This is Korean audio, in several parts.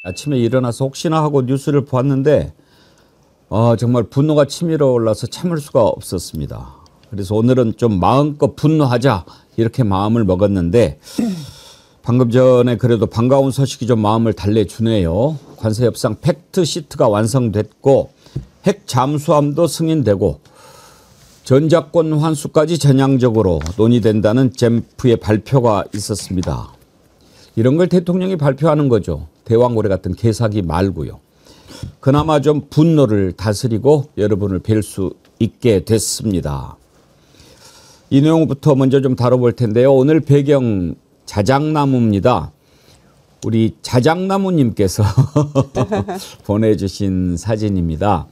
아침에 일어나서 혹시나 하고 뉴스를 보았는데 정말 분노가 치밀어 올라서 참을 수가 없었습니다. 그래서 오늘은 좀 마음껏 분노하자 이렇게 마음을 먹었는데 방금 전에 그래도 반가운 소식이 좀 마음을 달래주네요. 관세 협상 팩트 시트가 완성됐고 핵 잠수함도 승인되고 전작권 환수까지 전향적으로 논의된다는 잼프의 발표가 있었습니다. 이런 걸 대통령이 발표하는 거죠. 대왕고래 같은 개사기 말고요. 그나마 좀 분노를 다스리고 여러분을 뵐 수 있게 됐습니다. 이 내용부터 먼저 좀 다뤄볼 텐데요. 오늘 배경 자작나무입니다. 우리 자작나무님께서 보내주신 사진입니다.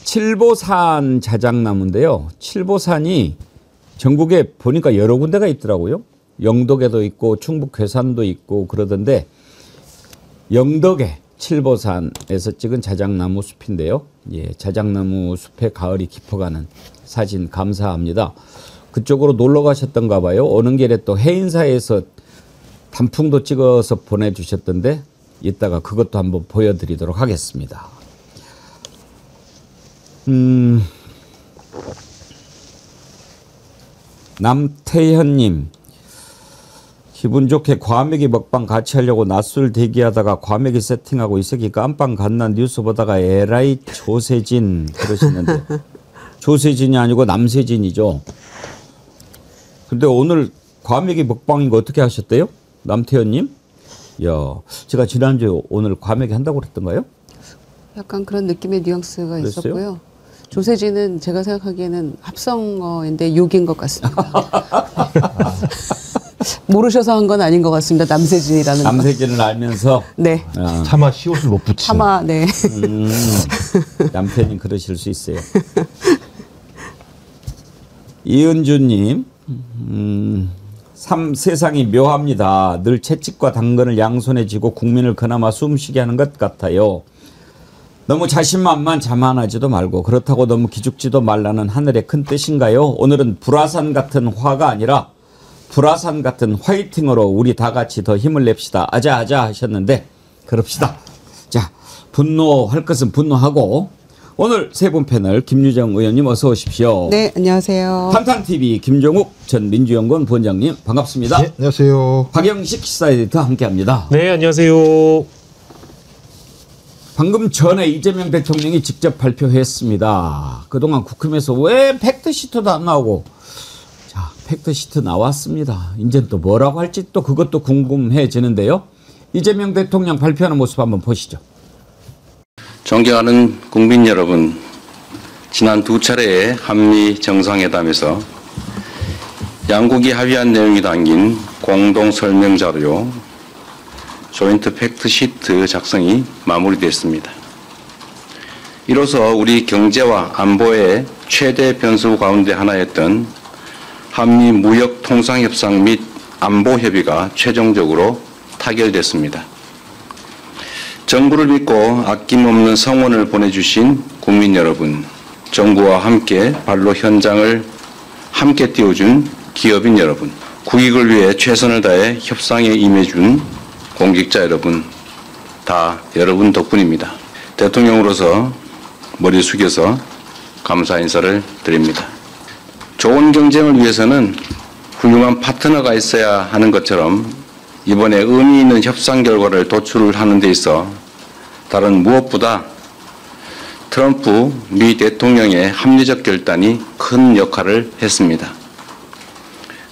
칠보산 자작나무인데요. 칠보산이 전국에 보니까 여러 군데가 있더라고요. 영덕에도 있고 충북 괴산도 있고 그러던데 영덕에 칠보산에서 찍은 자작나무 숲인데요. 예, 자작나무 숲에 가을이 깊어가는 사진 감사합니다. 그쪽으로 놀러 가셨던가 봐요. 오는 길에 또 해인사에서 단풍도 찍어서 보내주셨던데 이따가 그것도 한번 보여드리도록 하겠습니다. 남태현님, 기분 좋게 과메기 먹방 같이 하려고 낮술 대기하다가 과메기 세팅하고 이 새끼 깜빵 갔나 뉴스 보다가 에라이 조세진 그러시는데 조세진이 아니고 남세진이죠. 근데 오늘 과메기 먹방인 거 어떻게 하셨대요? 남태현님? 야, 제가 지난주에 오늘 과메기 한다고 그랬던가요? 약간 그런 느낌의 뉘앙스가 그랬어요? 있었고요. 조세진은 제가 생각하기에는 합성어인데 욕인 것 같습니다. 모르셔서 한 건 아닌 것 같습니다. 남세진이라는 남세진을 알면서 네. 차마 시옷을 못 붙이는. 차마 네. 남편님 그러실 수 있어요. 이은주님, 세상이 묘합니다. 늘 채찍과 당근을 양손에 쥐고 국민을 그나마 숨쉬게 하는 것 같아요. 너무 자신만만 자만하지도 말고 그렇다고 너무 기죽지도 말라는 하늘의 큰 뜻인가요? 오늘은 불화산 같은 화가 아니라 불화산 같은 화이팅으로 우리 다 같이 더 힘을 냅시다. 아자아자 하셨는데 그럽시다. 자, 분노할 것은 분노하고 오늘 세 분 패널 김유정 의원님 어서 오십시오. 네, 안녕하세요. 탄탄TV 김종욱 전 민주연구원 부원장님 반갑습니다. 네, 안녕하세요. 박영식 시사에디터 함께합니다. 네, 안녕하세요. 방금 전에 이재명 대통령이 직접 발표했습니다. 그동안 국힘에서 왜 팩트시트도 안 나오고 자, 팩트시트 나왔습니다. 이제 또 뭐라고 할지 또 그것도 궁금해지는데요. 이재명 대통령 발표하는 모습 한번 보시죠. 존경하는 국민 여러분, 지난 두 차례의 한미 정상회담에서 양국이 합의한 내용이 담긴 공동 설명 자료 조인트 팩트 시트 작성이 마무리됐습니다. 이로써 우리 경제와 안보의 최대 변수 가운데 하나였던 한미 무역 통상 협상 및 안보 협의가 최종적으로 타결됐습니다. 정부를 믿고 아낌없는 성원을 보내주신 국민 여러분, 정부와 함께 발로 현장을 함께 띄워준 기업인 여러분, 국익을 위해 최선을 다해 협상에 임해준 공직자 여러분, 다 여러분 덕분입니다. 대통령으로서 머리 숙여서 감사 인사를 드립니다. 좋은 경쟁을 위해서는 훌륭한 파트너가 있어야 하는 것처럼 이번에 의미 있는 협상 결과를 도출하는 데 있어 다른 무엇보다 트럼프 미 대통령의 합리적 결단이 큰 역할을 했습니다.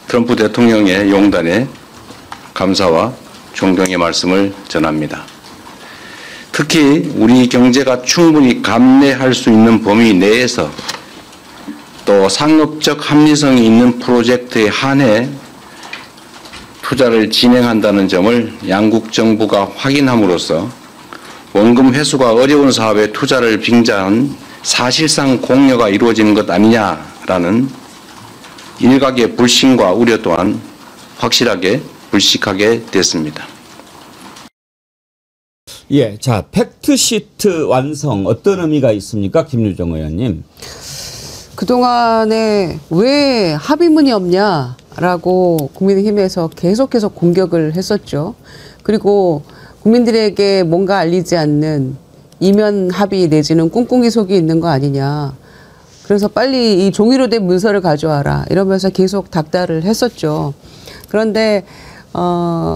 트럼프 대통령의 용단에 감사와 존경의 말씀을 전합니다. 특히 우리 경제가 충분히 감내할 수 있는 범위 내에서 또 상업적 합리성이 있는 프로젝트에 한해 투자를 진행한다는 점을 양국 정부가 확인함으로써 원금 회수가 어려운 사업에 투자를 빙자한 사실상 공여가 이루어지는 것 아니냐라는 일각의 불신과 우려 또한 확실하게 불식하게 됐습니다. 예, 자, 팩트시트 완성 어떤 의미가 있습니까, 김유정 의원님? 그동안에 왜 합의문이 없냐라고 국민의힘에서 계속해서 공격을 했었죠. 그리고 국민들에게 뭔가 알리지 않는 이면 합의 내지는 꿍꿍이 속이 있는 거 아니냐. 그래서 빨리 이 종이로 된 문서를 가져와라. 이러면서 계속 닥달을 했었죠. 그런데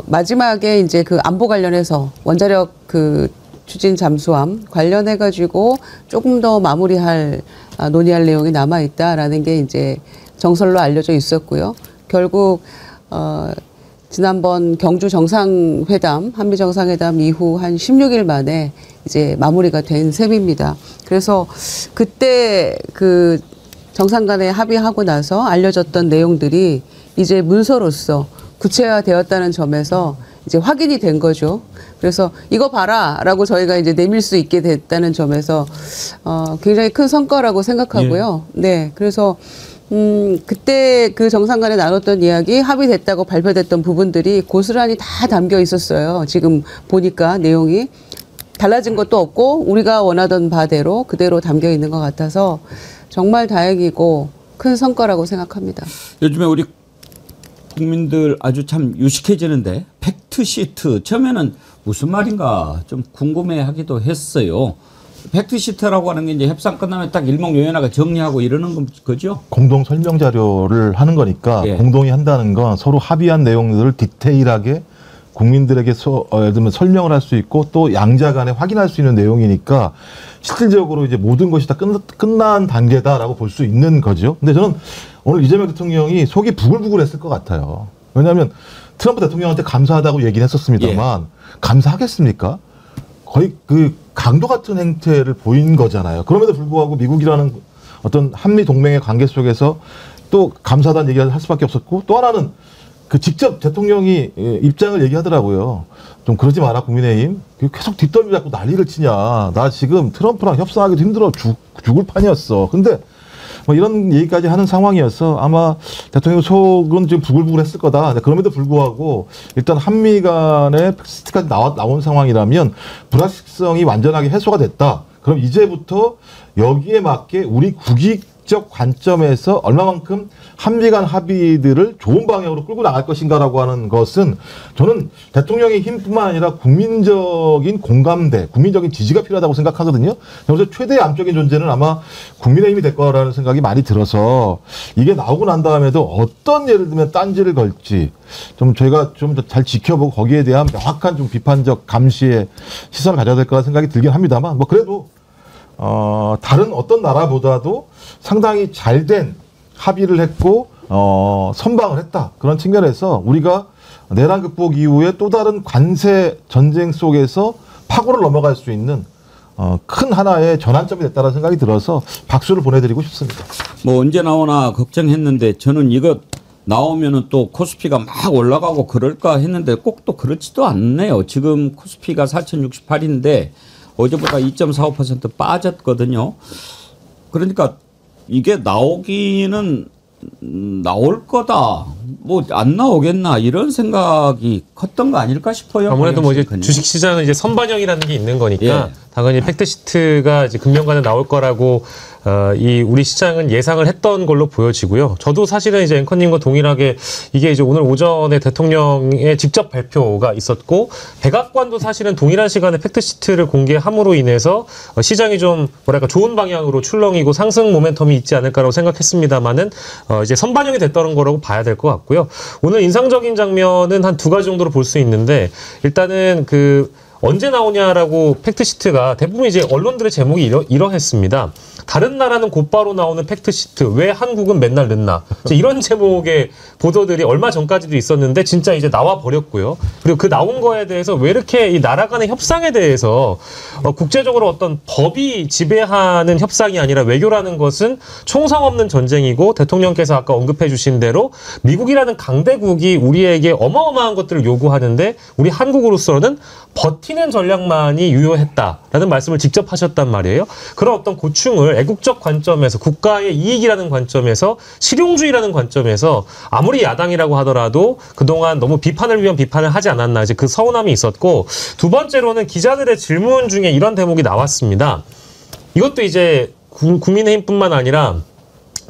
마지막에 이제 그 안보 관련해서 원자력 그 추진 잠수함 관련해 가지고 조금 더 마무리할 논의할 내용이 남아 있다라는 게 이제 정설로 알려져 있었고요. 결국 지난번 경주 정상회담, 한미 정상회담 이후 한 16일 만에 이제 마무리가 된 셈입니다. 그래서 그때 그 정상 간에 합의하고 나서 알려졌던 내용들이 이제 문서로서 구체화되었다는 점에서 이제 확인이 된 거죠. 그래서 이거 봐라라고 저희가 이제 내밀 수 있게 됐다는 점에서 굉장히 큰 성과라고 생각하고요. 네, 그래서 그때 그 정상 간에 나눴던 이야기 합의됐다고 발표됐던 부분들이 고스란히 다 담겨 있었어요. 지금 보니까 내용이 달라진 것도 없고 우리가 원하던 바대로 그대로 담겨 있는 것 같아서 정말 다행이고 큰 성과라고 생각합니다. 요즘에 우리 국민들 아주 참 유식해지는데 팩트시트 처음에는 무슨 말인가 좀 궁금해하기도 했어요. 팩트시트라고 하는 게 이제 협상 끝나면 딱 일목요연하게 정리하고 이러는 거죠? 공동 설명 자료를 하는 거니까 예. 공동이 한다는 건 서로 합의한 내용들을 디테일하게 국민들에게 예를 들면 설명을 할 수 있고 또 양자 간에 확인할 수 있는 내용이니까 실질적으로 이제 모든 것이 다 끝난 단계다라고 볼 수 있는 거죠. 근데 저는 오늘 이재명 대통령이 속이 부글부글했을 것 같아요. 왜냐하면 트럼프 대통령한테 감사하다고 얘기는 했었습니다만 감사하겠습니까? 거의 그 강도 같은 행태를 보인 거잖아요. 그럼에도 불구하고 미국이라는 어떤 한미 동맹의 관계 속에서 또 감사하다는 얘기를 할 수밖에 없었고 또 하나는 그 직접 대통령이 입장을 얘기하더라고요. 좀 그러지 마라 국민의힘. 계속 뒷덜미 잡고 난리를 치냐. 나 지금 트럼프랑 협상하기도 힘들어 죽을 판이었어. 근데 뭐 이런 얘기까지 하는 상황이어서 아마 대통령 속은 좀 부글부글했을 거다. 그럼에도 불구하고 일단 한미 간의 팩트까지 나온 상황이라면 불확실성이 완전하게 해소가 됐다. 그럼 이제부터 여기에 맞게 우리 국익적 관점에서 얼마만큼 한미 간 합의들을 좋은 방향으로 끌고 나갈 것인가라고 하는 것은 저는 대통령의 힘뿐만 아니라 국민적인 공감대, 국민적인 지지가 필요하다고 생각하거든요. 그래서 최대의 암적인 존재는 아마 국민의힘이 될 거라는 생각이 많이 들어서 이게 나오고 난 다음에도 어떤 예를 들면 딴지를 걸지 좀 저희가 좀 잘 지켜보고 거기에 대한 명확한 좀 비판적 감시의 시선을 가져야 될 거라 생각이 들긴 합니다만 뭐 그래도 다른 어떤 나라보다도 상당히 잘된 합의를 했고 선방을 했다. 그런 측면에서 우리가 내란 극복 이후에 또 다른 관세 전쟁 속에서 파고를 넘어갈 수 있는 큰 하나의 전환점이 됐다는 생각이 들어서 박수를 보내드리고 싶습니다. 뭐 언제 나오나 걱정했는데 저는 이거 나오면은 또 코스피가 막 올라가고 그럴까 했는데 꼭 또 그렇지도 않네요. 지금 코스피가 4,068인데 어제보다 2.45% 빠졌거든요. 그러니까 이게 나오기는 나올 거다. 뭐 안 나오겠나 이런 생각이 컸던 거 아닐까 싶어요. 아무래도 뭐 이제 주식 시장은 이제 선반영이라는 게 있는 거니까 예. 당연히 팩트시트가 이제 금년간에 나올 거라고 이 우리 시장은 예상을 했던 걸로 보여지고요. 저도 사실은 이제 앵커님과 동일하게 이게 이제 오늘 오전에 대통령의 직접 발표가 있었고 백악관도 사실은 동일한 시간에 팩트시트를 공개함으로 인해서 시장이 좀 뭐랄까 좋은 방향으로 출렁이고 상승 모멘텀이 있지 않을까라고 생각했습니다만은 이제 선반영이 됐다는 거라고 봐야 될 것 같고요. 오늘 인상적인 장면은 한 두 가지 정도로 볼 수 있는데 일단은 그 언제 나오냐라고 팩트시트가 대부분 이제 언론들의 제목이 이러했습니다. 다른 나라는 곧바로 나오는 팩트시트, 왜 한국은 맨날 늦나? 이런 제목의 보도들이 얼마 전까지도 있었는데 진짜 이제 나와 버렸고요. 그리고 그 나온 거에 대해서 왜 이렇게 이 나라 간의 협상에 대해서 국제적으로 어떤 법이 지배하는 협상이 아니라 외교라는 것은 총성 없는 전쟁이고 대통령께서 아까 언급해 주신 대로 미국이라는 강대국이 우리에게 어마어마한 것들을 요구하는데 우리 한국으로서는 버티는 전략만이 유효했다라는 말씀을 직접 하셨단 말이에요. 그런 어떤 고충을 애국적 관점에서 국가의 이익이라는 관점에서 실용주의라는 관점에서 아무리 야당이라고 하더라도 그동안 너무 비판을 위한 비판을 하지 않았나 이제 그 서운함이 있었고 두 번째로는 기자들의 질문 중에 이런 대목이 나왔습니다. 이것도 이제 국민의힘뿐만 아니라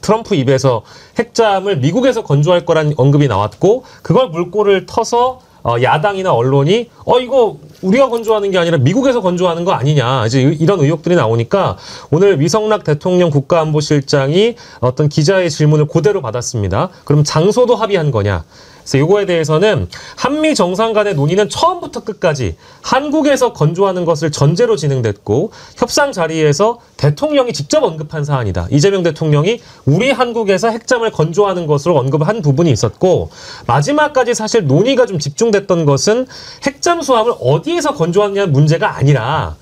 트럼프 입에서 핵잠을 미국에서 건조할 거란 언급이 나왔고 그걸 물꼬를 터서 야당이나 언론이 이거 우리가 건조하는 게 아니라 미국에서 건조하는 거 아니냐. 이제 이런 의혹들이 나오니까 오늘 위성락 대통령 국가안보실장이 어떤 기자의 질문을 그대로 받았습니다. 그럼 장소도 합의한 거냐? 그래서 이거에 대해서는 한미 정상 간의 논의는 처음부터 끝까지 한국에서 건조하는 것을 전제로 진행됐고 협상 자리에서 대통령이 직접 언급한 사안이다. 이재명 대통령이 우리 한국에서 핵잠을 건조하는 것으로 언급한 부분이 있었고 마지막까지 사실 논의가 좀 집중됐던 것은 핵잠 수함을 어디에서 건조하느냐는 문제가 아니라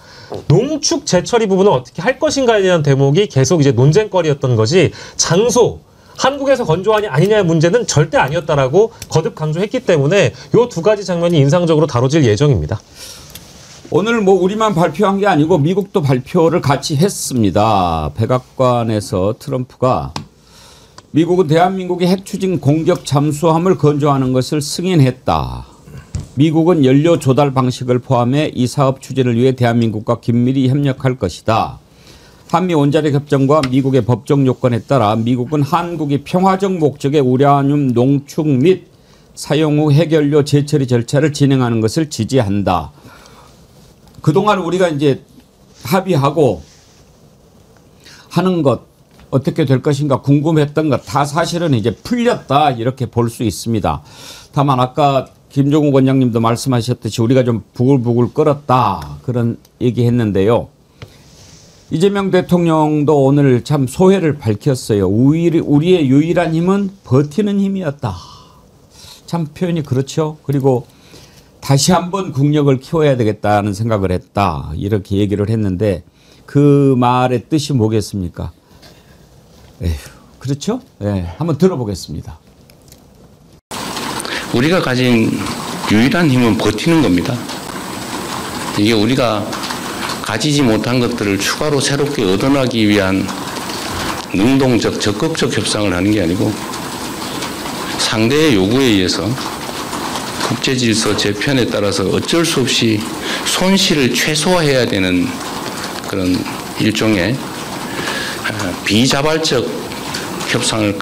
농축 재처리 부분을 어떻게 할 것인가에 대한 대목이 계속 이제 논쟁거리였던 것이 장소 한국에서 건조하냐 아니냐의 문제는 절대 아니었다라고 거듭 강조했기 때문에 이 두 가지 장면이 인상적으로 다뤄질 예정입니다. 오늘 뭐 우리만 발표한 게 아니고 미국도 발표를 같이 했습니다. 백악관에서 트럼프가 미국은 대한민국의 핵 추진 공격 잠수함을 건조하는 것을 승인했다. 미국은 연료 조달 방식을 포함해 이 사업 추진을 위해 대한민국과 긴밀히 협력할 것이다. 한미 원자력 협정과 미국의 법적 요건에 따라 미국은 한국이 평화적 목적의 우라늄 농축 및 사용 후 핵연료 재처리 절차를 진행하는 것을 지지한다. 그동안 우리가 이제 합의하고 하는 것 어떻게 될 것인가 궁금했던 것 다 사실은 이제 풀렸다 이렇게 볼 수 있습니다. 다만 아까 김종욱 원장님도 말씀하셨듯이 우리가 좀 부글부글 끓었다 그런 얘기했는데요. 이재명 대통령도 오늘 참 소회를 밝혔어요. 우리의 유일한 힘은 버티는 힘이었다. 참 표현이 그렇죠. 그리고 다시 한번 국력을 키워야 되겠다는 생각을 했다. 이렇게 얘기를 했는데 그 말의 뜻이 뭐겠습니까? 에휴, 그렇죠? 네, 한번 들어보겠습니다. 우리가 가진 유일한 힘은 버티는 겁니다. 이게 우리가 가지지 못한 것들을 추가로 새롭게 얻어나기 위한 능동적, 적극적 협상을 하는 게 아니고 상대의 요구에 의해서 국제질서 재편에 따라서 어쩔 수 없이 손실을 최소화해야 되는 그런 일종의 비자발적 협상을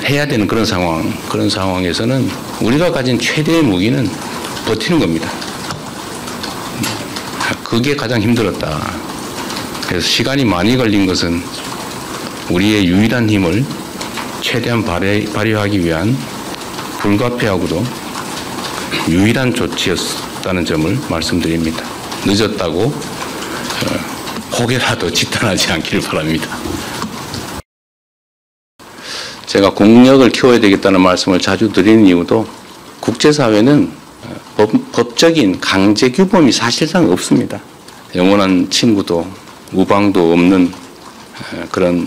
해야 되는 그런 상황에서는 우리가 가진 최대의 무기는 버티는 겁니다. 그게 가장 힘들었다. 그래서 시간이 많이 걸린 것은 우리의 유일한 힘을 최대한 발휘하기 위한 불가피하고도 유일한 조치였다는 점을 말씀드립니다. 늦었다고 혹여라도 지탄하지 않기를 바랍니다. 제가 국력을 키워야 되겠다는 말씀을 자주 드리는 이유도 국제사회는 법적인 강제 규범이 사실상 없습니다. 영원한 친구도 우방도 없는 그런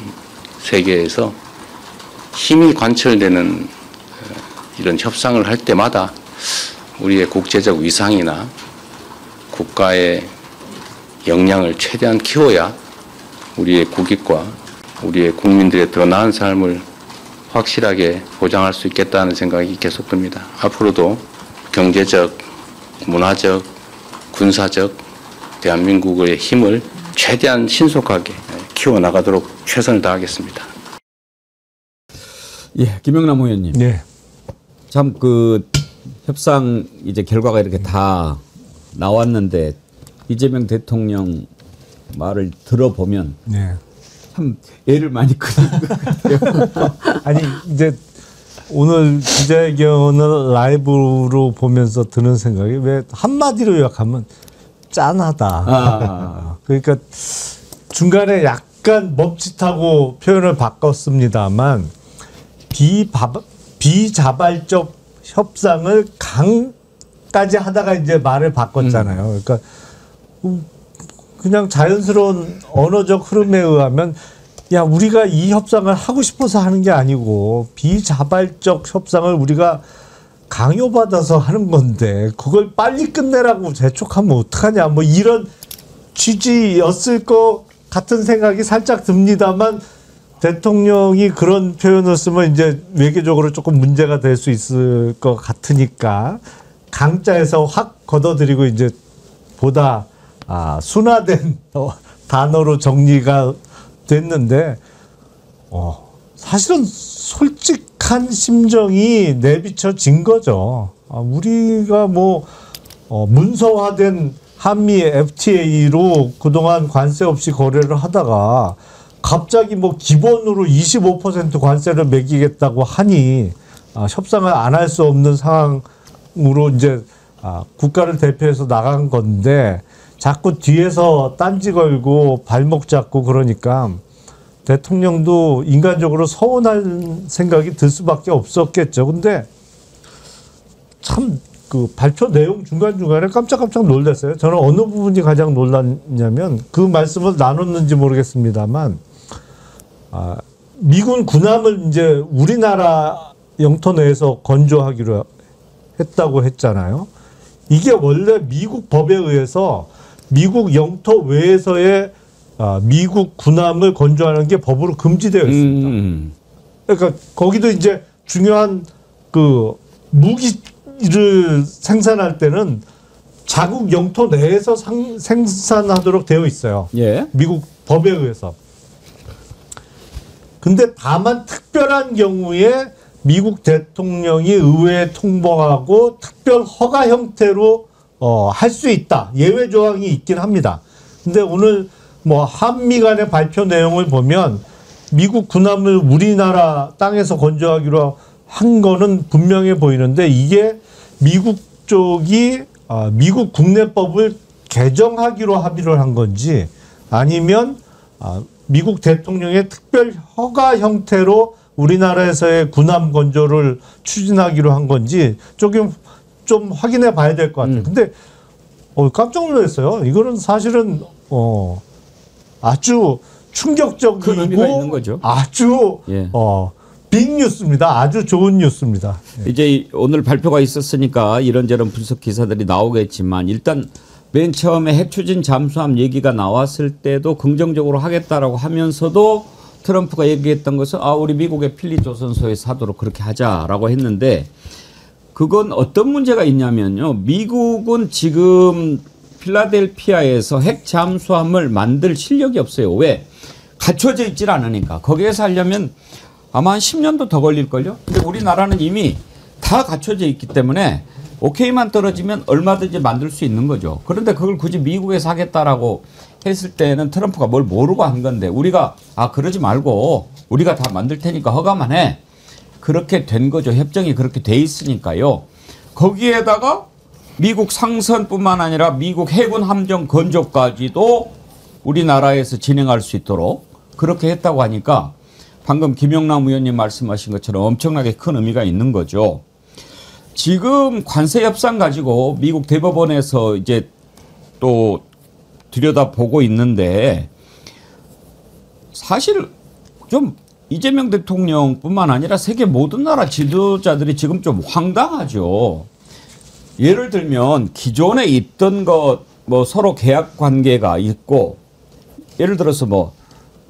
세계에서 힘이 관철되는 이런 협상을 할 때마다 우리의 국제적 위상이나 국가의 역량을 최대한 키워야 우리의 국익과 우리의 국민들의 더 나은 삶을 확실하게 보장할 수 있겠다는 생각이 계속 듭니다. 앞으로도 경제적, 문화적, 군사적 대한민국의 힘을 최대한 신속하게 키워나가도록 최선을 다하겠습니다. 예, 김영남 의원님. 네. 참 그 협상 이제 결과가 이렇게 다 나왔는데 이재명 대통령 말을 들어보면 네. 참 애를 많이 크는 것 같아요. 아니 이제 오늘 기자회견을 라이브로 보면서 드는 생각이 왜 한마디로 요약하면 짠하다. 그러니까 중간에 약간 멈칫하고 표현을 바꿨습니다만 비자발적 협상을 강까지 하다가 이제 말을 바꿨잖아요. 그러니까 그냥 자연스러운 언어적 흐름에 의하면 야 우리가 이 협상을 하고 싶어서 하는 게 아니고 비자발적 협상을 우리가 강요받아서 하는 건데 그걸 빨리 끝내라고 재촉하면 어떡하냐 뭐 이런 취지였을 것 같은 생각이 살짝 듭니다만 대통령이 그런 표현을 쓰면 이제 외교적으로 조금 문제가 될 수 있을 것 같으니까 강자에서 확 걷어들이고 이제 보다 순화된 단어로 정리가 됐는데 사실은 솔직한 심정이 내비쳐진 거죠. 우리가 뭐 문서화된 한미 FTA로 그동안 관세 없이 거래를 하다가 갑자기 뭐 기본으로 25% 관세를 매기겠다고 하니 협상을 안 할 수 없는 상황으로 이제 국가를 대표해서 나간 건데 자꾸 뒤에서 딴지 걸고 발목 잡고 그러니까 대통령도 인간적으로 서운할 생각이 들 수밖에 없었겠죠. 근데 참 그 발표 내용 중간중간에 깜짝깜짝 놀랐어요. 저는 어느 부분이 가장 놀랐냐면 그 말씀을 나눴는지 모르겠습니다만 미군 군함을 이제 우리나라 영토 내에서 건조하기로 했다고 했잖아요. 이게 원래 미국 법에 의해서 미국 영토 외에서의 미국 군함을 건조하는 게 법으로 금지되어 있습니다. 그러니까 거기도 이제 중요한 그 무기를 생산할 때는 자국 영토 내에서 생산하도록 되어 있어요. 예. 미국 법에 의해서. 근데 다만 특별한 경우에 미국 대통령이 의회에 통보하고 특별 허가 형태로 할 수 있다. 예외 조항이 있긴 합니다. 근데 오늘 뭐 한미 간의 발표 내용을 보면 미국 군함을 우리나라 땅에서 건조하기로 한 거는 분명해 보이는데 이게 미국 쪽이 미국 국내법을 개정하기로 합의를 한 건지 아니면 미국 대통령의 특별 허가 형태로 우리나라에서의 군함 건조를 추진하기로 한 건지 좀 확인해 봐야 될 것 같아요. 근데 깜짝 놀랐어요. 이거는 사실은 아주 큰 의미가 있는 충격적이고 거죠. 아주 예. 빅 뉴스입니다. 아주 좋은 뉴스입니다. 이제 오늘 발표가 있었으니까 이런저런 분석 기사들이 나오겠지만 일단 맨 처음에 핵 추진 잠수함 얘기가 나왔을 때도 긍정적으로 하겠다라고 하면서도 트럼프가 얘기했던 것은 우리 미국의 필리 조선소에 사도록 그렇게 하자라고 했는데 그건 어떤 문제가 있냐면요. 미국은 지금 필라델피아에서 핵 잠수함을 만들 실력이 없어요. 왜? 갖춰져 있질 않으니까. 거기에서 하려면 아마 한 10년도 더 걸릴걸요. 근데 우리나라는 이미 다 갖춰져 있기 때문에 오케이만 떨어지면 얼마든지 만들 수 있는 거죠. 그런데 그걸 굳이 미국에서 하겠다라고 했을 때는 트럼프가 뭘 모르고 한 건데 우리가 그러지 말고 우리가 다 만들 테니까 허가만 해. 그렇게 된 거죠. 협정이 그렇게 돼 있으니까요. 거기에다가 미국 상선뿐만 아니라 미국 해군 함정 건조까지도 우리나라에서 진행할 수 있도록 그렇게 했다고 하니까 방금 김영남 의원님 말씀하신 것처럼 엄청나게 큰 의미가 있는 거죠. 지금 관세 협상 가지고 미국 대법원에서 이제 또 들여다보고 있는데 사실 좀 이재명 대통령뿐만 아니라 세계 모든 나라 지도자들이 지금 좀 황당하죠. 예를 들면 기존에 있던 것 뭐 서로 계약 관계가 있고 예를 들어서 뭐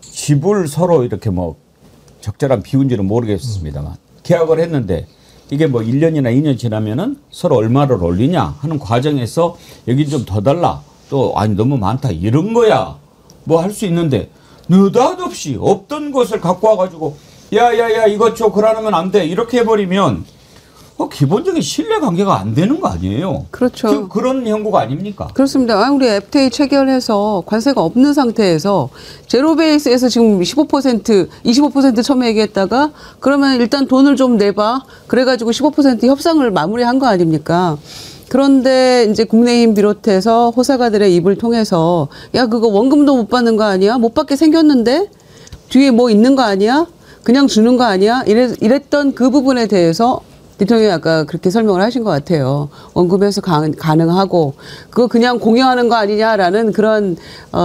집을 서로 이렇게 뭐 적절한 비운지는 모르겠습니다만 계약을 했는데 이게 뭐 1년이나 2년 지나면은 서로 얼마를 올리냐 하는 과정에서 여기 좀 더 달라 또 아니 너무 많다 이런 거야 뭐 할 수 있는데 느닷없이 없던 것을 갖고 와가지고 야야야 이것 줘 그러면 안 돼 이렇게 해버리면 기본적인 신뢰관계가 안 되는 거 아니에요? 그렇죠. 그런 형국가 아닙니까? 그렇습니다. 우리 FTA 체결해서 관세가 없는 상태에서 제로 베이스에서 지금 25% 처음에 얘기했다가 그러면 일단 돈을 좀 내봐. 그래가지고 15% 협상을 마무리한 거 아닙니까? 그런데 이제 국내힘 비롯해서 호사가들의 입을 통해서 야 그거 원금도 못 받는 거 아니야? 못 받게 생겼는데 뒤에 뭐 있는 거 아니야? 그냥 주는 거 아니야? 이랬던 그 부분에 대해서 대통령이 아까 그렇게 설명을 하신 것 같아요. 원금에서 가능하고 그거 그냥 공유하는 거 아니냐라는 그런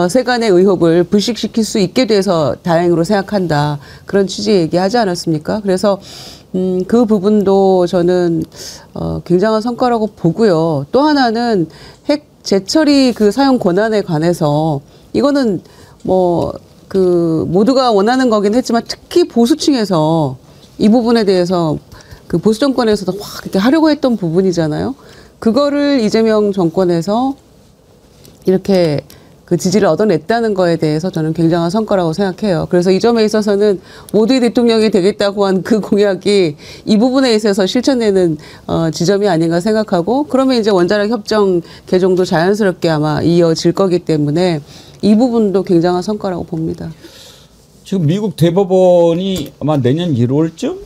세간의 의혹을 불식시킬 수 있게 돼서 다행으로 생각한다. 그런 취지 얘기하지 않았습니까? 그래서 그 부분도 저는 굉장한 성과라고 보고요. 또 하나는 핵 재처리 그 사용 권한에 관해서 이거는 뭐 그 모두가 원하는 거긴 했지만 특히 보수층에서 이 부분에 대해서 그 보수 정권에서도 확 이렇게 하려고 했던 부분이잖아요. 그거를 이재명 정권에서 이렇게 그 지지를 얻어냈다는 거에 대해서 저는 굉장한 성과라고 생각해요. 그래서 이 점에 있어서는 모두의 대통령이 되겠다고 한 그 공약이 이 부분에 있어서 실천되는 지점이 아닌가 생각하고, 그러면 이제 원자력 협정 개정도 자연스럽게 아마 이어질 거기 때문에 이 부분도 굉장한 성과라고 봅니다. 지금 미국 대법원이 아마 내년 1월쯤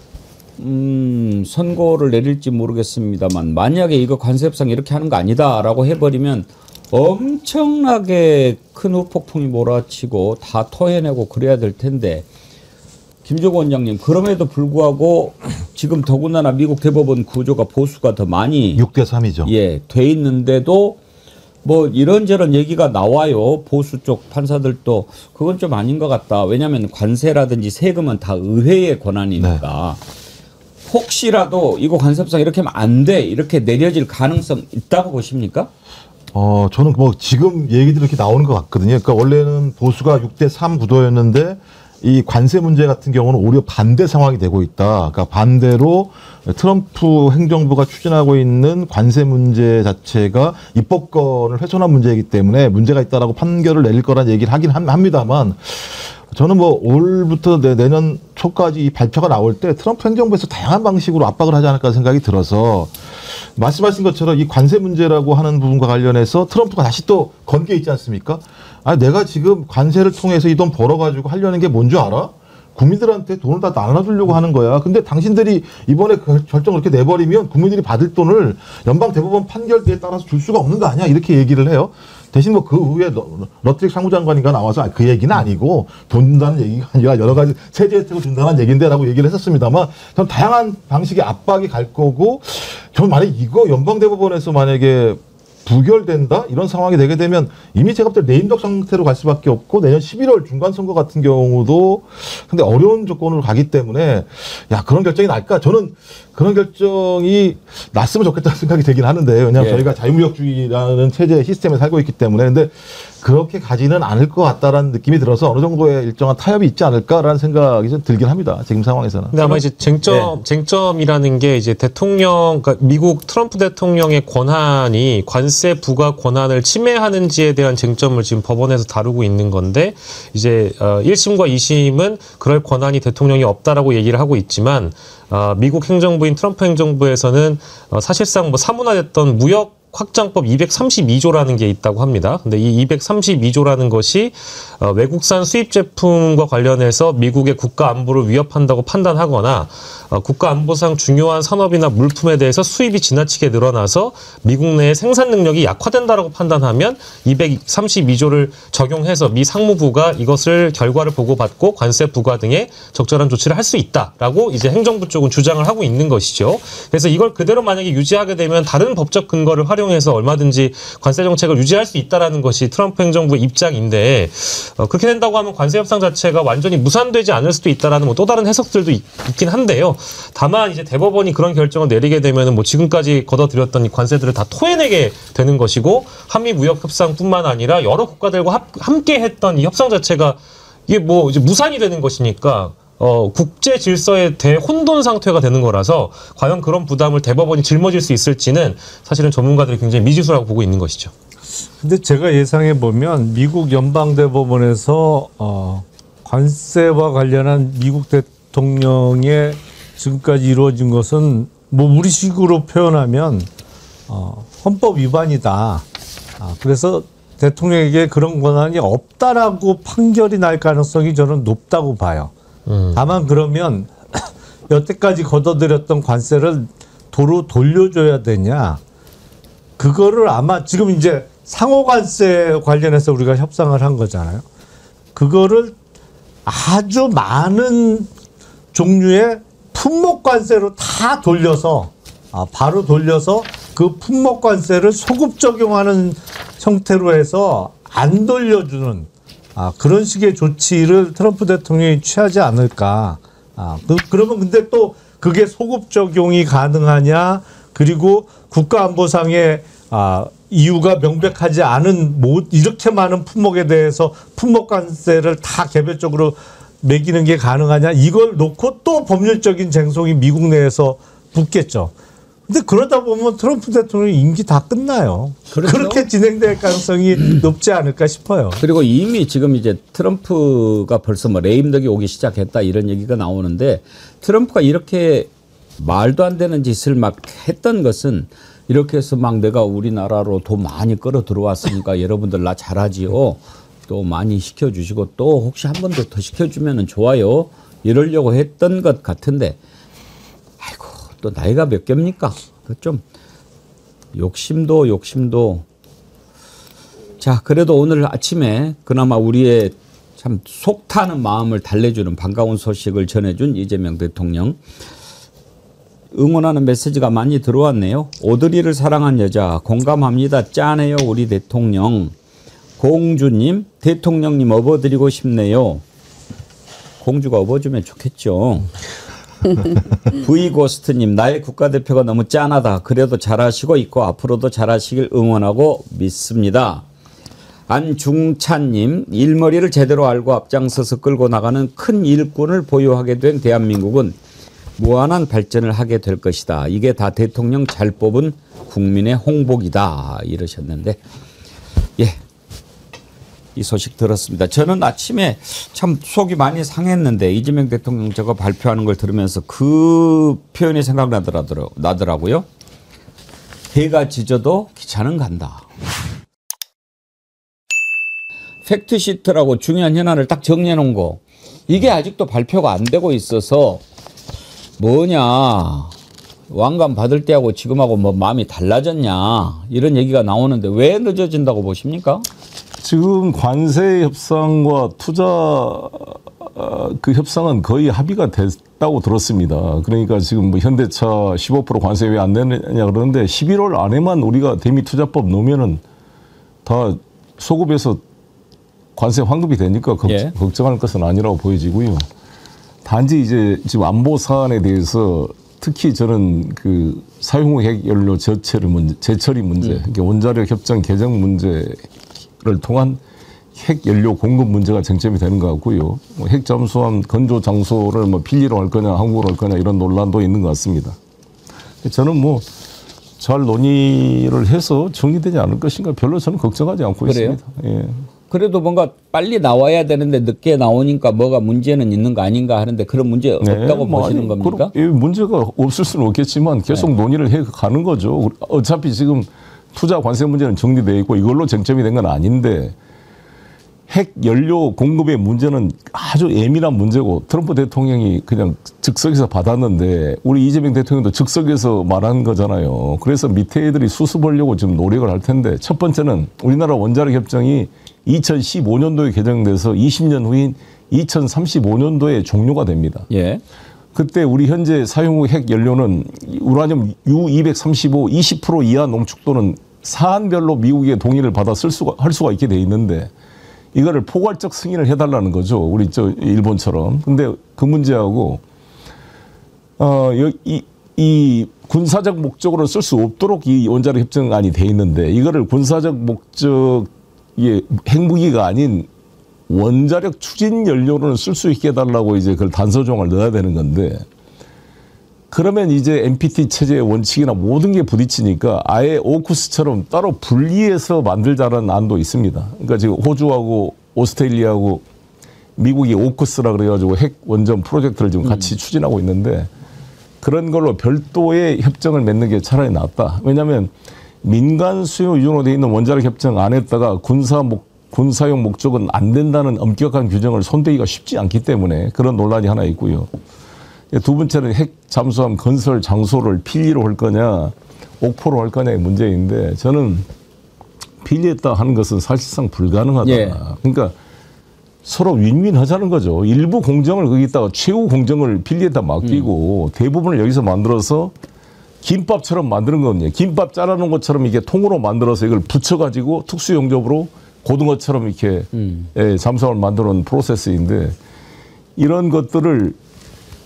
선고를 내릴지 모르겠습니다만, 만약에 이거 관세협상 이렇게 하는 거 아니다라고 해버리면 엄청나게 큰 후폭풍이 몰아치고 다 토해내고 그래야 될 텐데, 김종국 원장님, 그럼에도 불구하고 지금 더군다나 미국 대법원 구조가 보수가 더 많이 6대 3이죠. 예, 돼 있는데도 뭐 이런저런 얘기가 나와요. 보수 쪽 판사들도 그건 좀 아닌 것 같다. 왜냐하면 관세라든지 세금은 다 의회의 권한이니까. 혹시라도 이거 관세협상 이렇게 하면 안 돼, 이렇게 내려질 가능성 있다고 보십니까? 저는 뭐 지금 얘기들이 이렇게 나오는 것 같거든요. 그러니까 원래는 보수가 6대 3 구도였는데 이 관세 문제 같은 경우는 오히려 반대 상황이 되고 있다. 그러니까 반대로 트럼프 행정부가 추진하고 있는 관세 문제 자체가 입법권을 훼손한 문제이기 때문에 문제가 있다라고 판결을 내릴 거란 얘기를 하긴 합니다만, 저는 뭐 올부터 내년 초까지 이 발표가 나올 때 트럼프 행정부에서 다양한 방식으로 압박을 하지 않을까 생각이 들어서, 말씀하신 것처럼 이 관세 문제라고 하는 부분과 관련해서 트럼프가 다시 또 건게 있지 않습니까? 아, 내가 지금 관세를 통해서 이 돈 벌어가지고 하려는 게 뭔 줄 알아? 국민들한테 돈을 다 나눠주려고 하는 거야. 근데 당신들이 이번에 그 결정을 이렇게 내버리면 국민들이 받을 돈을 연방 대법원 판결에 따라서 줄 수가 없는 거 아니야? 이렇게 얘기를 해요. 대신 뭐 그 후에 러트릭 상무장관인가 나와서 그 얘기는 아니고 돈 준다는 얘기가 아니라 여러 가지 세제 혜택을 준다는 얘기인데라고 얘기를 했었습니다만, 전 다양한 방식의 압박이 갈 거고, 저는 만약에 이거 연방대법원에서 만약에 부결된다? 이런 상황이 되게 되면 이미 제가 볼 때 내임덕 상태로 갈 수밖에 없고, 내년 11월 중간선거 같은 경우도 근데 어려운 조건으로 가기 때문에, 야, 그런 결정이 날까? 저는 그런 결정이 났으면 좋겠다는 생각이 들긴 하는데, 왜냐하면 저희가 자유무역주의라는 체제 시스템에 살고 있기 때문에. 근데 그렇게 가지는 않을 것 같다라는 느낌이 들어서 어느 정도의 일정한 타협이 있지 않을까라는 생각이 좀 들긴 합니다. 지금 상황에서는. 근데 아마 이제 쟁점이라는 게 이제 그러니까 미국 트럼프 대통령의 권한이 관세 부과 권한을 침해하는지에 대한 쟁점을 지금 법원에서 다루고 있는 건데, 이제 1심과 2심은 그럴 권한이 대통령이 없다라고 얘기를 하고 있지만, 미국 행정부인 트럼프 행정부에서는 사실상 뭐 사문화됐던 무역 확장법 232조라는 게 있다고 합니다. 근데 이 232조라는 것이 외국산 수입 제품과 관련해서 미국의 국가 안보를 위협한다고 판단하거나 국가 안보상 중요한 산업이나 물품에 대해서 수입이 지나치게 늘어나서 미국 내의 생산 능력이 약화된다라고 판단하면 232조를 적용해서 미 상무부가 이것을 결과를 보고받고 관세 부과 등의 적절한 조치를 할 수 있다라고 이제 행정부 쪽은 주장을 하고 있는 것이죠. 그래서 이걸 그대로 만약에 유지하게 되면 다른 법적 근거를 활용해서 얼마든지 관세 정책을 유지할 수 있다라는 것이 트럼프 행정부의 입장인데, 그렇게 된다고 하면 관세 협상 자체가 완전히 무산되지 않을 수도 있다라는 뭐 또 다른 해석들도 있긴 한데요. 다만 이제 대법원이 그런 결정을 내리게 되면은 뭐 지금까지 걷어들였던 이 관세들을 다 토해내게 되는 것이고, 한미 무역 협상뿐만 아니라 여러 국가들과 함께 했던 이 협상 자체가 이게 뭐 이제 무산이 되는 것이니까 국제 질서의 대혼돈 상태가 되는 거라서 과연 그런 부담을 대법원이 짊어질 수 있을지는 사실은 전문가들이 굉장히 미지수라고 보고 있는 것이죠. 근데 제가 예상해 보면 미국 연방대법원에서 관세와 관련한 미국 대통령의 지금까지 이루어진 것은 뭐 우리식으로 표현하면 헌법 위반이다. 그래서 대통령에게 그런 권한이 없다라고 판결이 날 가능성이 저는 높다고 봐요. 다만 그러면 여태까지 걷어들였던 관세를 도로 돌려줘야 되냐? 그거를 아마 지금 이제 상호관세 관련해서 우리가 협상을 한 거잖아요. 그거를 아주 많은 종류의 품목관세로 다 돌려서 바로 돌려서 그 품목관세를 소급 적용하는 형태로 해서 안 돌려주는 그런 식의 조치를 트럼프 대통령이 취하지 않을까. 그러면 근데 또 그게 소급 적용이 가능하냐, 그리고 국가안보상의 이유가 명백하지 않은 이렇게 많은 품목에 대해서 품목관세를 다 개별적으로 매기는 게 가능하냐, 이걸 놓고 또 법률적인 쟁송이 미국 내에서 붙겠죠. 근데 그러다 보면 트럼프 대통령 임기 다 끝나요. 그렇죠. 그렇게 진행될 가능성이 높지 않을까 싶어요. 그리고 이미 지금 이제 트럼프가 벌써 뭐 레임덕이 오기 시작했다 이런 얘기가 나오는데 트럼프가 이렇게 말도 안 되는 짓을 막 했던 것은 이렇게 해서 막 내가 우리나라로 돈 많이 끌어 들어왔으니까 여러분들 나 잘하지요. 또 많이 시켜주시고 또 혹시 한 번 더 시켜주면 좋아요. 이러려고 했던 것 같은데 아이고 또 나이가 몇 개입니까? 그 좀 욕심도 자 그래도 오늘 아침에 그나마 우리의 참 속타는 마음을 달래주는 반가운 소식을 전해준 이재명 대통령 응원하는 메시지가 많이 들어왔네요. 오드리를 사랑한 여자 공감합니다. 짠해요 우리 대통령. 공주님 대통령님 업어드리고 싶네요. 공주가 업어주면 좋겠죠. V고스트님 나의 국가대표가 너무 짠하다. 그래도 잘하시고 있고 앞으로도 잘하시길 응원하고 믿습니다. 안중찬님 일머리를 제대로 알고 앞장서서 끌고 나가는 큰 일꾼을 보유하게 된 대한민국은 무한한 발전을 하게 될 것이다. 이게 다 대통령 잘 뽑은 국민의 홍복이다. 이러셨는데 예. 이 소식 들었습니다. 저는 아침에 참 속이 많이 상했는데 이재명 대통령 저거 발표하는 걸 들으면서 그 표현이 생각나더라고요. 해가 지져도 기차는 간다. 팩트시트라고 중요한 현안을 딱 정리해 놓은 거. 이게 아직도 발표가 안 되고 있어서 뭐냐. 왕관 받을 때하고 지금하고 뭐 마음이 달라졌냐. 이런 얘기가 나오는데 왜 늦어진다고 보십니까? 지금 관세 협상과 투자 그 협상은 거의 합의가 됐다고 들었습니다. 그러니까 지금 뭐 현대차 15% 관세 왜 안 내느냐 그러는데 11월 안에만 우리가 대미투자법 넣으면은 다 소급해서 관세 환급이 되니까 걱정할 것은 아니라고 보여지고요. 단지 이제 지금 안보 사안에 대해서 특히 저는 그 사용 후 핵연료 재처리 문제, 그러니까 원자력 협정 개정 문제를 통한 핵 연료 공급 문제가 쟁점이 되는 것 같고요. 뭐 핵 잠수함 건조 장소를 뭐 필리로 할 거냐, 한국으로 할 거냐 이런 논란도 있는 것 같습니다. 저는 뭐 잘 논의를 해서 정리되지 않을 것인가 별로 저는 걱정하지 않고 그래요? 있습니다. 예. 그래도 뭔가 빨리 나와야 되는데 늦게 나오니까 뭐가 문제는 있는 거 아닌가 하는데 그런 문제 없다고 보시는 겁니까? 문제가 없을 수는 없겠지만 계속 논의를 해 가는 거죠. 어차피 지금 투자 관세 문제는 정리되어 있고 이걸로 쟁점이 된 건 아닌데 핵 연료 공급의 문제는 아주 예민한 문제고 트럼프 대통령이 그냥 즉석에서 받았는데 우리 이재명 대통령도 즉석에서 말한 거잖아요. 그래서 밑에 애들이 수습하려고 지금 노력을 할 텐데 첫 번째는 우리나라 원자력 협정이 2015년도에 개정돼서 20년 후인 2035년도에 종료가 됩니다. 예. 그때 우리 현재 사용 후 핵 연료는 우라늄 U235 20% 이하 농축도는 사안별로 미국의 동의를 받아 할 수가 있게 돼 있는데 이거를 포괄적 승인을 해달라는 거죠. 우리 일본처럼. 근데 그 문제하고 이 군사적 목적으로 쓸 수 없도록 이 원자력 협정안이 돼 있는데 이거를 군사적 목적의 핵무기가 아닌 원자력 추진 연료로는 쓸 수 있게 해달라고 이제 그걸 단서 조항을 넣어야 되는 건데 그러면 이제 NPT 체제의 원칙이나 모든 게 부딪히니까 아예 오쿠스처럼 따로 분리해서 만들자는 안도 있습니다. 그러니까 지금 호주하고 오스트레일리아하고 미국이 오쿠스라 그래가지고 핵 원전 프로젝트를 지금 같이 추진하고 있는데 그런 걸로 별도의 협정을 맺는 게 차라리 낫다. 왜냐하면 민간 수요 위주로 되어 있는 원자력 협정 안에다가 군사용 목적은 안 된다는 엄격한 규정을 손대기가 쉽지 않기 때문에 그런 논란이 하나 있고요. 두 번째는 핵 잠수함 건설 장소를 필리로 할 거냐 옥포로 할 거냐의 문제인데 저는 필리했다 하는 것은 사실상 불가능하다. 예. 그러니까 서로 윈윈 하자는 거죠. 일부 공정을 거기다가 최후 공정을 필리에다 맡기고 대부분을 여기서 만들어서 김밥처럼 만드는 거거든요. 김밥 잘라놓은 것처럼 이게 통으로 만들어서 이걸 붙여가지고 특수용접으로 고등어처럼 이렇게 잠수함을 만드는 프로세스인데 이런 것들을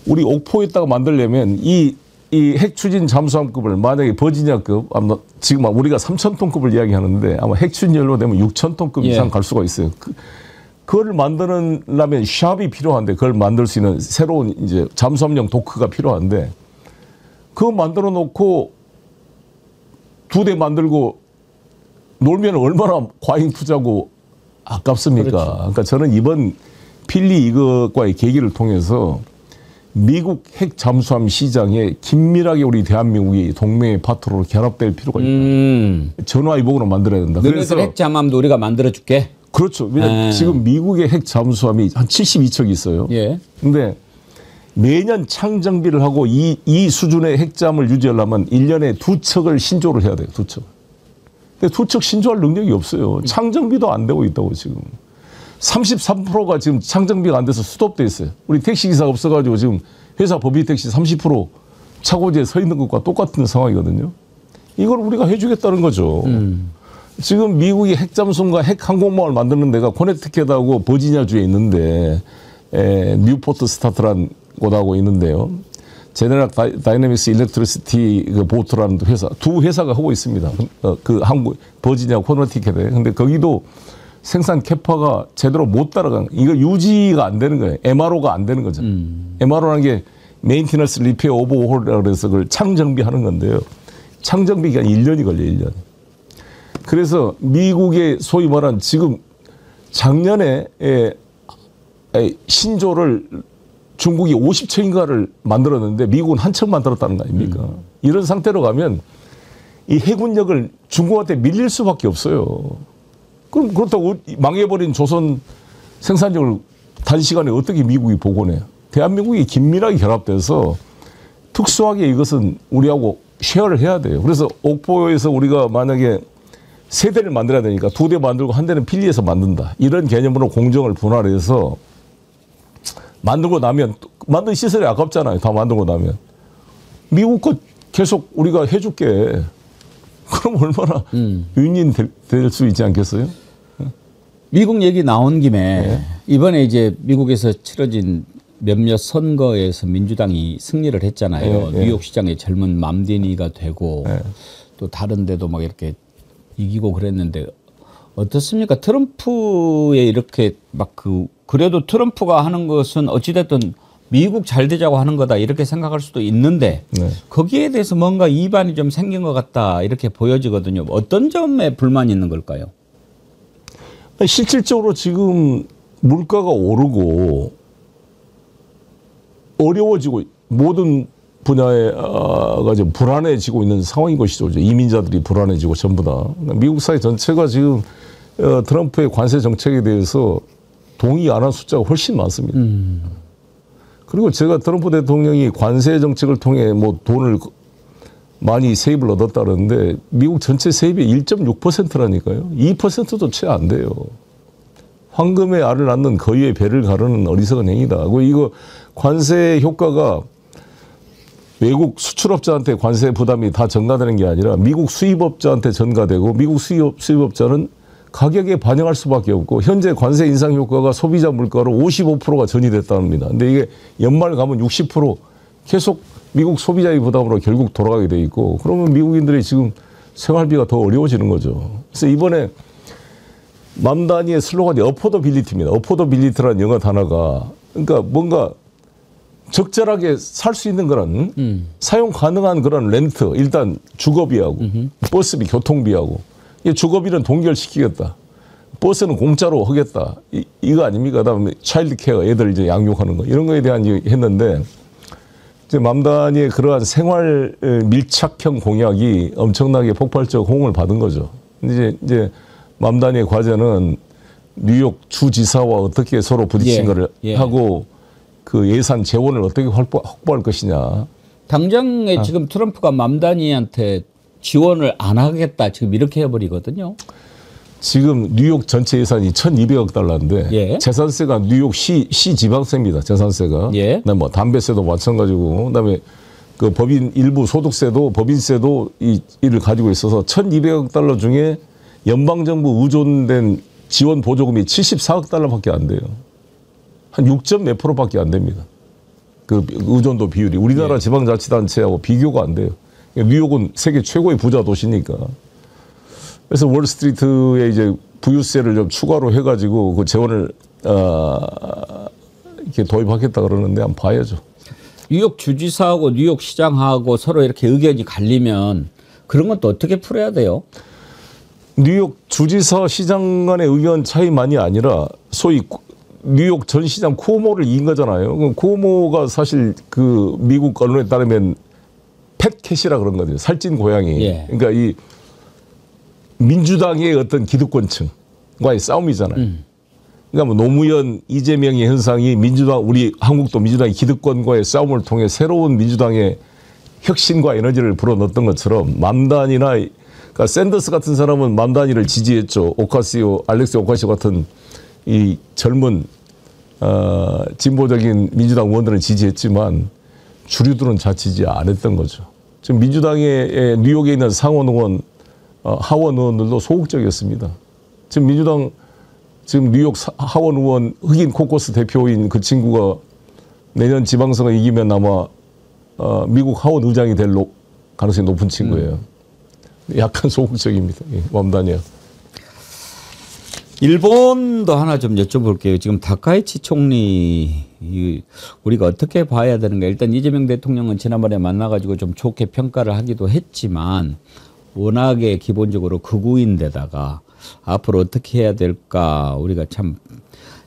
우리 옥포에다가 만들려면 이 핵추진 잠수함급을 만약에 버지니아급 아마 지금 우리가 3,000톤급을 이야기하는데 아마 핵추진 연료 되면 6,000톤급 이상 갈 수가 있어요. 그걸 만드려면 샵이 필요한데 그걸 만들 수 있는 새로운 이제 잠수함용 도크가 필요한데 그거 만들어 놓고 두 대 만들고 놀면 얼마나 과잉 투자고 아깝습니까? 그렇죠. 그러니까 저는 이번 필리 이것과의 계기를 통해서 미국 핵 잠수함 시장에 긴밀하게 우리 대한민국이 동맹의 파트너로 결합될 필요가 있다. 전화위복으로 만들어야 된다. 너네들 핵 잠함도 우리가 만들어줄게. 그렇죠. 왜냐하면 지금 미국의 핵 잠수함이 한 72척 있어요. 예. 근데 매년 창정비를 하고 이 수준의 핵잠을 유지하려면 1년에 2척을 신조를 해야 돼요. 2척. 근데 2척 신조할 능력이 없어요. 창정비도 안 되고 있다고 지금. 33%가 지금 창정비가 안 돼서 스톱돼 있어요. 우리 택시기사가 없어가지고 지금 회사 법인 택시 30% 차고지에 서 있는 것과 똑같은 상황이거든요. 이걸 우리가 해주겠다는 거죠. 지금 미국이 핵잠수함과 핵항공모함을 만드는 데가 코네티켓하고 버지니아주에 있는데 뉴포트 스타트라는 곳하고 있는데요. 제네럴 다이내믹스 일렉트리시티 그 보트라는 회사, 두 회사가 하고 있습니다. 그 한국 버지니아 코네티켓에. 근데 거기도 생산 캐파가 제대로 못 따라가는, 이거 유지가 안 되는 거예요. MRO가 안 되는 거죠. MRO라는 게 메인티너스 리페어 오버홀이라고 해서 그걸 창정비하는 건데요. 창정비 기간이 1년이 걸려요. 1년. 그래서 미국의 소위 말한 지금 작년에 신조를 중국이 50척인가를 만들었는데 미국은 한 척 만들었다는 거 아닙니까? 이런 상태로 가면 이 해군력을 중국한테 밀릴 수밖에 없어요. 그럼 그렇다고 망해버린 조선 생산력을 단시간에 어떻게 미국이 복원해요? 대한민국이 긴밀하게 결합돼서 특수하게 이것은 우리하고 쉐어를 해야 돼요. 그래서 옥포에서 우리가 만약에 3대를 만들어야 되니까 2대 만들고 1대는 필리에서 만든다. 이런 개념으로 공정을 분할해서 만들고 나면 만든 시설이 아깝잖아요. 다 만들고 나면. 미국 거 계속 우리가 해줄게. 그럼 얼마나 윈윈 될 수 있지 않겠어요? 미국 얘기 나온 김에 네. 이번에 이제 미국에서 치러진 몇몇 선거에서 민주당이 승리를 했잖아요. 네. 뉴욕 시장의 젊은 맘디니가 되고 네. 또 다른 데도 막 이렇게 이기고 그랬는데 어떻습니까? 트럼프의 이렇게 막 그래도 트럼프가 하는 것은 어찌됐든 미국 잘 되자고 하는 거다 이렇게 생각할 수도 있는데 네. 거기에 대해서 뭔가 이반이 좀 생긴 것 같다 이렇게 보여지거든요. 어떤 점에 불만이 있는 걸까요? 실질적으로 지금 물가가 오르고 어려워지고 모든 분야가 지금 불안해지고 있는 상황인 것이죠. 이민자들이 불안해지고 전부 다. 미국 사회 전체가 지금 트럼프의 관세 정책에 대해서 동의 안 한 숫자가 훨씬 많습니다. 그리고 제가 트럼프 대통령이 관세 정책을 통해 뭐 돈을 많이 세입을 얻었다는데 미국 전체 세입의 1.6%라니까요. 2%도 채 안 돼요. 황금의 알을 낳는 거위의 배를 가르는 어리석은 행위다. 이거 관세 효과가 외국 수출업자한테 관세 부담이 다 전가되는 게 아니라 미국 수입업자한테 전가되고 미국 수입업자는 가격에 반영할 수밖에 없고 현재 관세 인상 효과가 소비자 물가로 55%가 전이됐답니다. 근데 이게 연말 가면 60% 계속 미국 소비자의 부담으로 결국 돌아가게 돼 있고 그러면 미국인들이 지금 생활비가 더 어려워지는 거죠. 그래서 이번에 맘다니의 슬로건이 어포더빌리티입니다. 어포더빌리티라는 영어 단어가 그러니까 뭔가 적절하게 살 수 있는 그런 사용 가능한 그런 렌트 일단 주거비하고 버스비 교통비하고 주거비는 동결시키겠다. 버스는 공짜로 하겠다. 이거 아닙니까? 그다음에 차일드 케어 애들 이제 양육하는 거 이런 거에 대한 했는데 이제 맘다니의 그러한 생활 밀착형 공약이 엄청나게 폭발적 호응을 받은 거죠. 이제 맘다니의 과제는 뉴욕 주지사와 어떻게 서로 부딪힌 거를 하고 그 예산 재원을 어떻게 확보할 것이냐. 당장에 지금 트럼프가 맘다니한테 지원을 안 하겠다 지금 이렇게 해버리거든요. 지금 뉴욕 전체 예산이 1,200억 달러인데 재산세가 뉴욕 시 지방세입니다. 재산세가. 그다음에 뭐 담배세도 마찬가지고 그다음에 그 법인 일부 소득세도 법인세도 이를 가지고 있어서 1,200억 달러 중에 연방정부 의존된 지원 보조금이 74억 달러밖에 안 돼요. 한 6점 몇 %밖에 안 됩니다. 그 의존도 비율이 우리나라 지방자치단체하고 비교가 안 돼요. 뉴욕은 세계 최고의 부자 도시니까. 그래서 월스트리트에 이제 부유세를 좀 추가로 해가지고 그 재원을 이렇게 도입하겠다 그러는데 한번 봐야죠. 뉴욕 주지사하고 뉴욕 시장하고 서로 이렇게 의견이 갈리면 그런 것도 어떻게 풀어야 돼요? 뉴욕 주지사 시장 간의 의견 차이만이 아니라 소위 뉴욕 전 시장 쿠오모를 이긴 거잖아요. 쿠오모가 사실 그 미국 언론에 따르면 팻캣이라 그런 거죠. 살찐 고양이. 예. 그러니까 이 민주당의 어떤 기득권층과의 싸움이잖아요. 그러니까 뭐 노무현, 이재명의 현상이 민주당, 우리 한국도 민주당의 기득권과의 싸움을 통해 새로운 민주당의 혁신과 에너지를 불어넣었던 것처럼 맘다니나 그러니까 샌더스 같은 사람은 맘다니를 지지했죠. 알렉스 오카시오 같은 이 젊은 진보적인 민주당 의원들을 지지했지만 주류들은 잘 지지 안 했던 거죠. 지금 민주당의 뉴욕에 있는 상원 의원, 하원 의원들도 소극적이었습니다. 지금 민주당 지금 뉴욕 하원 의원 흑인 코커스 대표인 그 친구가 내년 지방선거 이기면 아마 미국 하원 의장이 될 가능성이 높은 친구예요. 약간 소극적입니다. 맘다니요. 일본도 하나 좀 여쭤볼게요. 지금 다카이치 총리 우리가 어떻게 봐야 되는가. 일단 이재명 대통령은 지난번에 만나가지고 좀 좋게 평가를 하기도 했지만 워낙에 기본적으로 극우인데다가 앞으로 어떻게 해야 될까. 우리가 참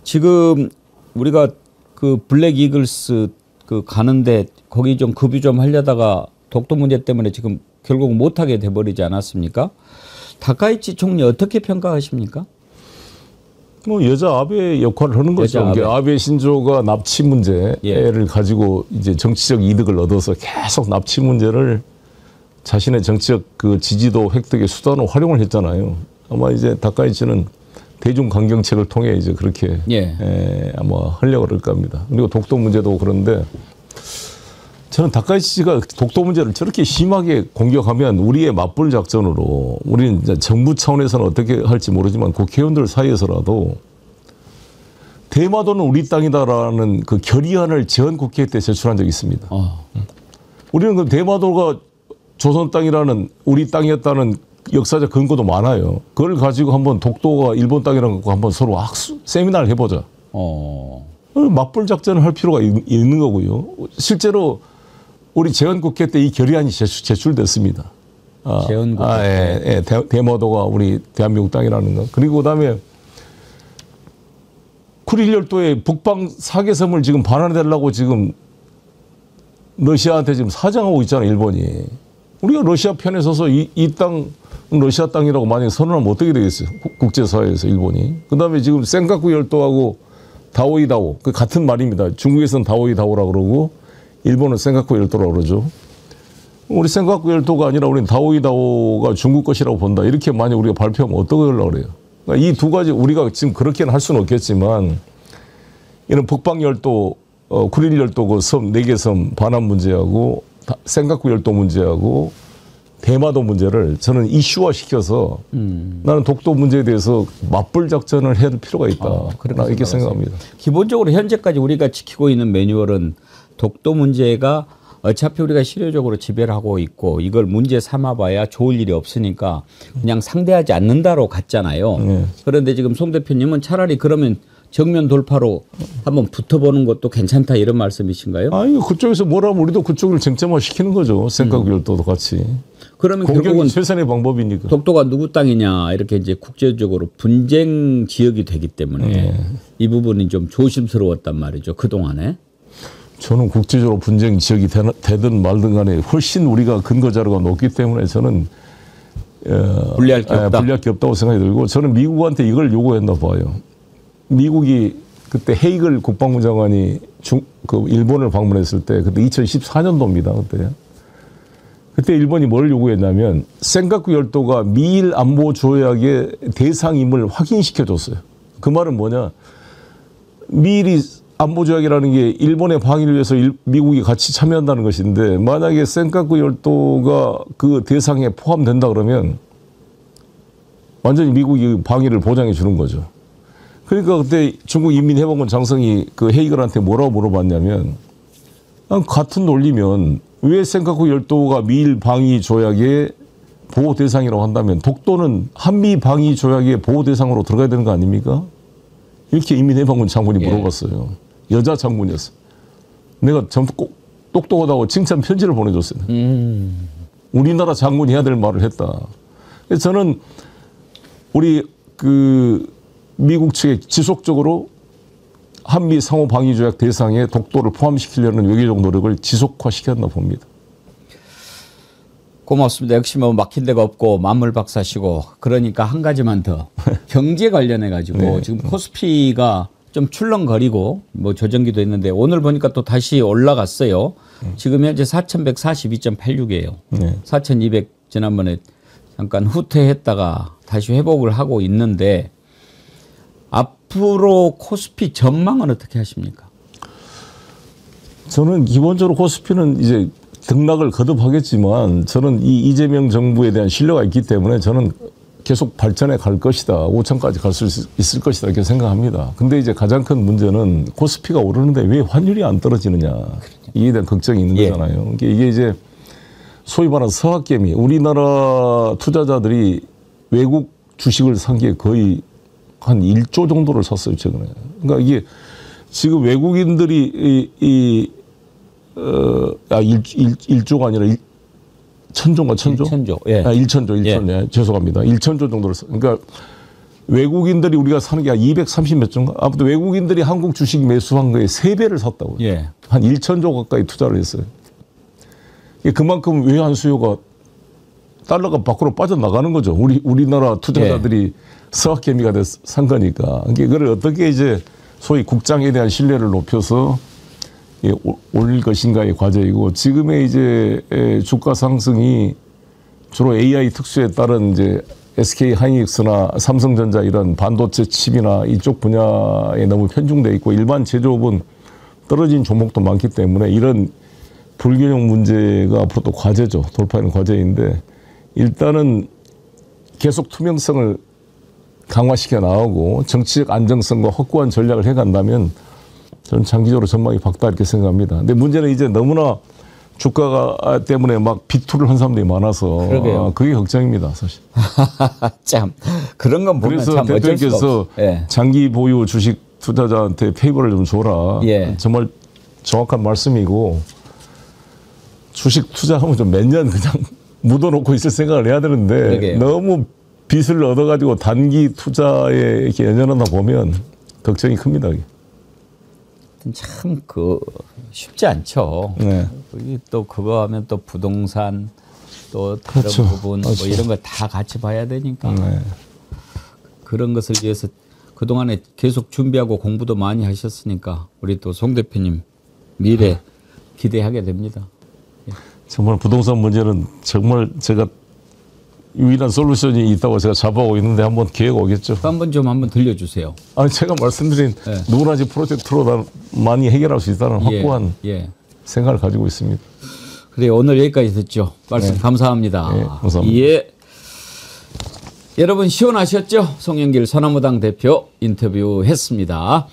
지금 우리가 그 블랙 이글스 그 가는데 거기 좀 급유 좀 하려다가 독도 문제 때문에 지금 결국 못하게 돼버리지 않았습니까? 다카이치 총리 어떻게 평가하십니까? 뭐 여자 아베 역할을 하는 거죠. 아베 신조가 납치 문제를 가지고 이제 정치적 이득을 얻어서 계속 납치 문제를 자신의 정치적 그 지지도 획득의 수단으로 활용을 했잖아요. 아마 이제 다카이치는 대중 강경책을 통해 이제 그렇게 아마 하려고 그럴 겁니다. 그리고 독도 문제도 그런데 저는 다카이치가 독도 문제를 저렇게 심하게 공격하면 우리의 맞불 작전으로 우리는 이제 정부 차원에서는 어떻게 할지 모르지만 국회의원들 사이에서라도 대마도는 우리 땅이다라는 그 결의안을 제헌국회 때 제출한 적이 있습니다. 우리는 그 대마도가 조선 땅이라는 우리 땅이었다는 역사적 근거도 많아요. 그걸 가지고 한번 독도가 일본 땅이라는 거 한번 서로 세미나를 해보자. 맞불 작전을 할 필요가 있는 거고요. 실제로 우리 제헌국회 때 이 결의안이 제출됐습니다. 대마도가 우리 대한민국 땅이라는 거. 그리고 그다음에 쿠릴 열도의 북방 사계섬을 지금 반환해달라고 지금 러시아한테 지금 사정하고 있잖아요, 일본이. 우리가 러시아 편에 서서 이 땅 러시아 땅이라고 만약에 선언하면 어떻게 되겠어요? 국제사회에서 일본이. 그다음에 지금 센카쿠 열도하고 다오이다오 그 같은 말입니다. 중국에서는 다오이다오라고 그러고 일본은 센카쿠 열도라고 그러죠. 우리 센카쿠 열도가 아니라 우리는 다오이다오가 중국 것이라고 본다. 이렇게 만약 우리가 발표하면 어떻게 하려고 그래요? 그러니까 이 두 가지 우리가 지금 그렇게는 할 수는 없겠지만 이런 북방 열도, 쿠릴 열도 그 섬, 4개 섬 반환 문제하고 센카쿠 열도 문제하고 대마도 문제를 저는 이슈화 시켜서 나는 독도 문제에 대해서 맞불 작전을 해야 할 필요가 있다. 이렇게 생각합니다. 기본적으로 현재까지 우리가 지키고 있는 매뉴얼은 독도 문제가 어차피 우리가 실효적으로 지배를 하고 있고 이걸 문제 삼아봐야 좋을 일이 없으니까 그냥 상대하지 않는다로 갔잖아요. 그런데 지금 송 대표님은 차라리 그러면 정면 돌파로 한번 붙어보는 것도 괜찮다 이런 말씀이신가요? 아니 그쪽에서 뭐라면 우리도 그쪽을 쟁점화 시키는 거죠. 센카쿠 열도도 같이. 그러면 공격이 결국은 최선의 방법이니까. 독도가 누구 땅이냐 이렇게 이제 국제적으로 분쟁 지역이 되기 때문에 이 부분이 좀 조심스러웠단 말이죠. 그동안에. 저는 국제적으로 분쟁 지역이 되든 말든 간에 훨씬 우리가 근거 자료가 높기 때문에 저는 불리할 게 없다. 불리할 게 없다고 생각이 들고 저는 미국한테 이걸 요구했나 봐요. 미국이 그때 헤이글 국방부 장관이 그 일본을 방문했을 때 그때 2014년도입니다. 그때 일본이 뭘 요구했냐면 센카쿠 열도가 미일 안보 조약의 대상임을 확인시켜줬어요. 그 말은 뭐냐? 미일이 안보 조약이라는 게 일본의 방위를 위해서 미국이 같이 참여한다는 것인데 만약에 센카쿠 열도가 그 대상에 포함된다 그러면 완전히 미국이 방위를 보장해 주는 거죠. 그러니까 그때 중국 인민해방군 장성이 그 헤이글한테 뭐라고 물어봤냐면 같은 논리면 왜 센카쿠 열도가 미일 방위 조약의 보호 대상이라고 한다면 독도는 한미 방위 조약의 보호 대상으로 들어가야 되는 거 아닙니까? 이렇게 인민해방군 장군이 물어봤어요. 여자 장군이었어. 내가 좀 똑똑하다고 칭찬 편지를 보내줬어요. 우리나라 장군이 해야 될 말을 했다. 그래서 저는 우리 미국 측에 지속적으로 한미 상호 방위 조약 대상에 독도를 포함시키려는 외교적 노력을 지속화시켰나 봅니다. 고맙습니다. 역시 뭐 막힌 데가 없고 만물 박사시고 그러니까 한 가지만 더 경제 관련해 가지고 네. 지금 코스피가 좀 출렁거리고 뭐 조정기도 했는데 오늘 보니까 또 다시 올라갔어요. 지금 현재 4,142.86이에요. 네. 4,200 지난번에 잠깐 후퇴했다가 다시 회복을 하고 있는데 앞으로 코스피 전망은 어떻게 하십니까? 저는 기본적으로 코스피는 이제 등락을 거듭하겠지만 저는 이 이재명 정부에 대한 신뢰가 있기 때문에 저는 계속 발전해 갈 것이다. 5천까지 갈 수 있을 것이다. 이렇게 생각합니다. 근데 이제 가장 큰 문제는 코스피가 오르는데 왜 환율이 안 떨어지느냐. 이에 대한 걱정이 있는 예. 거잖아요. 이게 이제 소위 말하는 서학개미. 우리나라 투자자들이 외국 주식을 산 게 거의 한 1조 정도를 샀어요. 최근에. 그러니까 이게 지금 외국인들이 1조가 아니라 1,000조인가 1,000조? 1,000조. 예. 1,000조. 예. 죄송합니다. 1,000조 정도를 그러니까 외국인들이 우리가 사는 게 한 230 몇 조인가? 아무튼 외국인들이 한국 주식 매수한 거에 3배를 샀다고요. 예. 한 1,000조 가까이 투자를 했어요. 그만큼 외환 수요가 달러가 밖으로 빠져나가는 거죠. 우리나라 투자자들이 서학개미가 돼서 산 거니까. 그걸 어떻게 이제 소위 국장에 대한 신뢰를 높여서 올릴 것인가의 과제이고 지금의 이제 주가 상승이 주로 AI 특수에 따른 이제 SK 하이닉스나 삼성전자 이런 반도체 칩이나 이쪽 분야에 너무 편중돼 있고 일반 제조업은 떨어진 종목도 많기 때문에 이런 불균형 문제가 앞으로 또 과제죠. 돌파하는 과제인데 일단은 계속 투명성을 강화시켜 나가고 정치적 안정성과 확고한 전략을 해간다면 저는 장기적으로 전망이 밝다 이렇게 생각합니다. 근데 문제는 이제 너무나 주가가 때문에 막 비투를 한 사람들이 많아서 그게 걱정입니다, 사실. 참 그런 건 보면 그래서 참 어쩔 수가 대통령께서 없어. 예. 장기 보유 주식 투자자한테 페이버를 좀 줘라. 예. 정말 정확한 말씀이고 주식 투자하면 좀 몇 년 그냥 묻어놓고 있을 생각을 해야 되는데 그러게요. 너무 빚을 얻어가지고 단기 투자에 이렇게 연연하다 보면 걱정이 큽니다. 이게. 참 쉽지 않죠. 네. 또 그거 하면 또 부동산 또 다른 그렇죠. 부분 그렇죠. 뭐 이런 거 다 같이 봐야 되니까 네. 그런 것을 위해서 그동안에 계속 준비하고 공부도 많이 하셨으니까 우리 또 송 대표님 미래 기대하게 됩니다. 정말 부동산 문제는 정말 제가 유일한 솔루션이 있다고 제가 잡아오고 있는데 한번 기회가 오겠죠. 한번 들려주세요. 아니 제가 말씀드린 네. 누구나 프로젝트로 많이 해결할 수 있다는 확고한 예. 생각을 가지고 있습니다. 그래 오늘 여기까지 듣죠. 말씀 네. 감사합니다. 네, 감사합니다. 예. 여러분 시원하셨죠? 송영길 서나무당 대표 인터뷰했습니다.